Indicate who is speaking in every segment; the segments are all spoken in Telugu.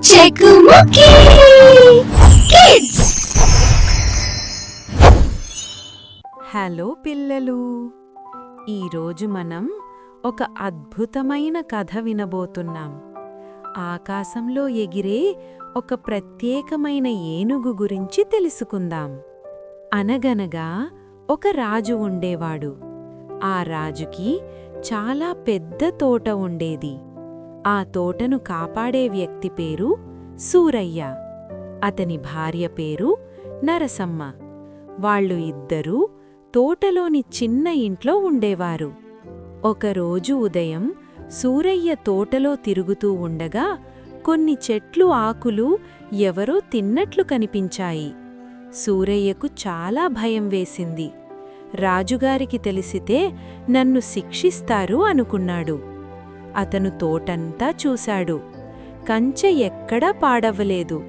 Speaker 1: చెకుముకి కిడ్స్.
Speaker 2: హలో పిల్లలు, ఈరోజు మనం ఒక అద్భుతమైన కథ వినబోతున్నాం. ఆకాశంలో ఎగిరే ఒక ప్రత్యేకమైన ఏనుగు గురించి తెలుసుకుందాం. అనగనగా ఒక రాజు ఉండేవాడు. ఆ రాజుకి చాలా పెద్ద తోట ఉండేది. ఆ తోటను కాపాడే వ్యక్తి పేరు సూరయ్య. అతని భార్య పేరు నరసమ్మ. వాళ్ళు ఇద్దరూ తోటలోని చిన్న ఇంట్లో ఉండేవారు. ఒకరోజు ఉదయం సూరయ్య తోటలో తిరుగుతూ ఉండగా కొన్ని చెట్లు ఆకులు ఎవరో తిన్నట్లు కనిపించాయి. సూరయ్యకు చాలా భయం వేసింది. రాజుగారికి తెలిసితే నన్ను శిక్షిస్తారు అనుకున్నాడు. అతను తోటంతా చూశాడు. కంచె ఎక్కడా పాడవలేదు.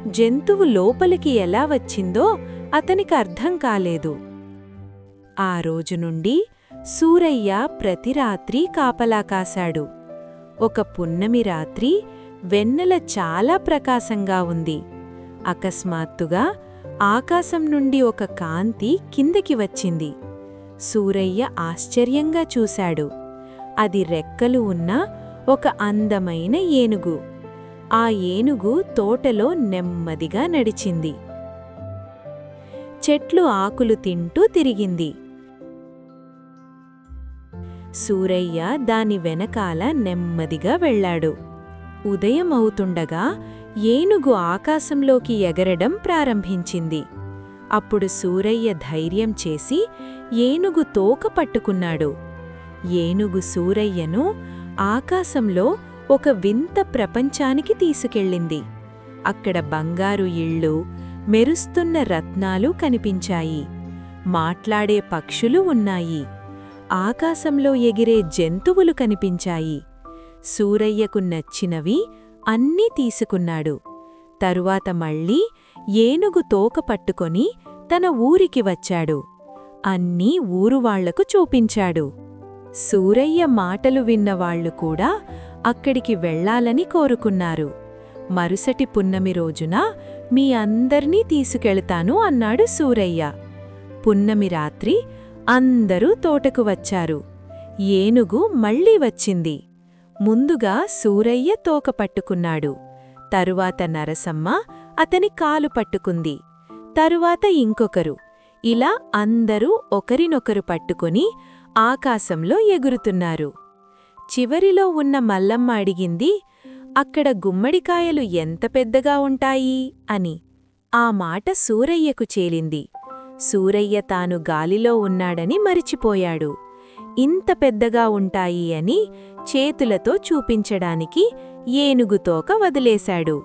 Speaker 2: జంతువు లోపలికి ఎలా వచ్చిందో అతనికి అర్థం కాలేదు. ఆ రోజు నుండి సూరయ్య ప్రతి రాత్రి కాపలా కాశాడు. ఒక పున్నమి రాత్రి వెన్నెల చాలా ప్రకాశంగా ఉంది. అకస్మాత్తుగా ఆకాశం నుండి ఒక కాంతి కిందకి వచ్చింది. సూరయ్య ఆశ్చర్యంగా చూశాడు. అది రెక్కలు ఉన్న ఒక అందమైన ఏనుగు. ఆ ఏనుగు తోటలో నెమ్మదిగా నడిచింది. చెట్లు ఆకులు తింటూ తిరిగింది. సూరయ్య దాని వెనకాల నెమ్మదిగా వెళ్ళాడు. ఉదయం అవుతుండగా ఏనుగు ఆకాశంలోకి ఎగరడం ప్రారంభించింది. అప్పుడు సూరయ్య ధైర్యం చేసి ఏనుగు తోక పట్టుకున్నాడు. ఏనుగు సూరయ్యను ఆకాశంలో ఒక వింత ప్రపంచానికి తీసుకెళ్ళింది. అక్కడ బంగారు ఇళ్ళు, మెరుస్తున్న రత్నాలు కనిపించాయి. మాట్లాడే పక్షులు ఉన్నాయి. ఆకాశంలో ఎగిరే జంతువులు కనిపించాయి. సూరయ్యకు నచ్చినవి అన్నీ తీసుకున్నాడు. తరువాత మళ్ళీ ఏనుగు తోక పట్టుకొని తన ఊరికి వచ్చాడు. అన్నీ ఊరువాళ్లకు చూపించాడు. సూరయ్య మాటలు విన్నవాళ్లు కూడా అక్కడికి వెళ్లాలని కోరుకున్నారు. మరుసటి పున్నమి రోజున మీ అందర్నీ తీసుకెళ్తాను అన్నాడు సూరయ్య. పున్నమి రాత్రి అందరూ తోటకు వచ్చారు. ఏనుగు మళ్లీ వచ్చింది. ముందుగా సూరయ్య తోక పట్టుకున్నాడు. తరువాత నరసమ్మ అతని కాలు పట్టుకుంది. తరువాత ఇంకొకరు. ఇలా అందరూ ఒకరినొకరు పట్టుకొని ఆకాశంలో ఎగురుతున్నారు. చివరిలో ఉన్న మల్లమ్మ అడిగింది, అక్కడ గుమ్మడికాయలు ఎంత పెద్దగా ఉంటాయి అని. ఆ మాట సూరయ్యకు చేలింది. సూరయ్య తాను గాలిలో ఉన్నాడని మరిచిపోయాడు. ఇంత పెద్దగా ఉంటాయి అని చేతులతో చూపించడానికి ఏనుగుతోక వదిలేశాడు.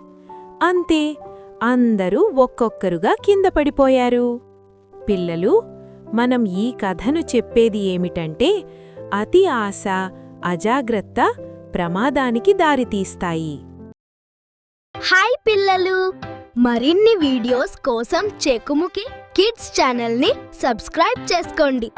Speaker 2: అంతే, అందరూ ఒక్కొక్కరుగా కింద పడిపోయారు. పిల్లలు, మనం ఈ కథను చెప్పేది ఏమిటంటే, అతి ఆశ, అజాగ్రత్త ప్రమాదానికి దారితీస్తాయి.
Speaker 1: హాయ్ పిల్లలు, మరిన్ని వీడియోస్ కోసం చెకుముకి కిడ్స్ ఛానల్ని సబ్స్క్రైబ్ చేసుకోండి.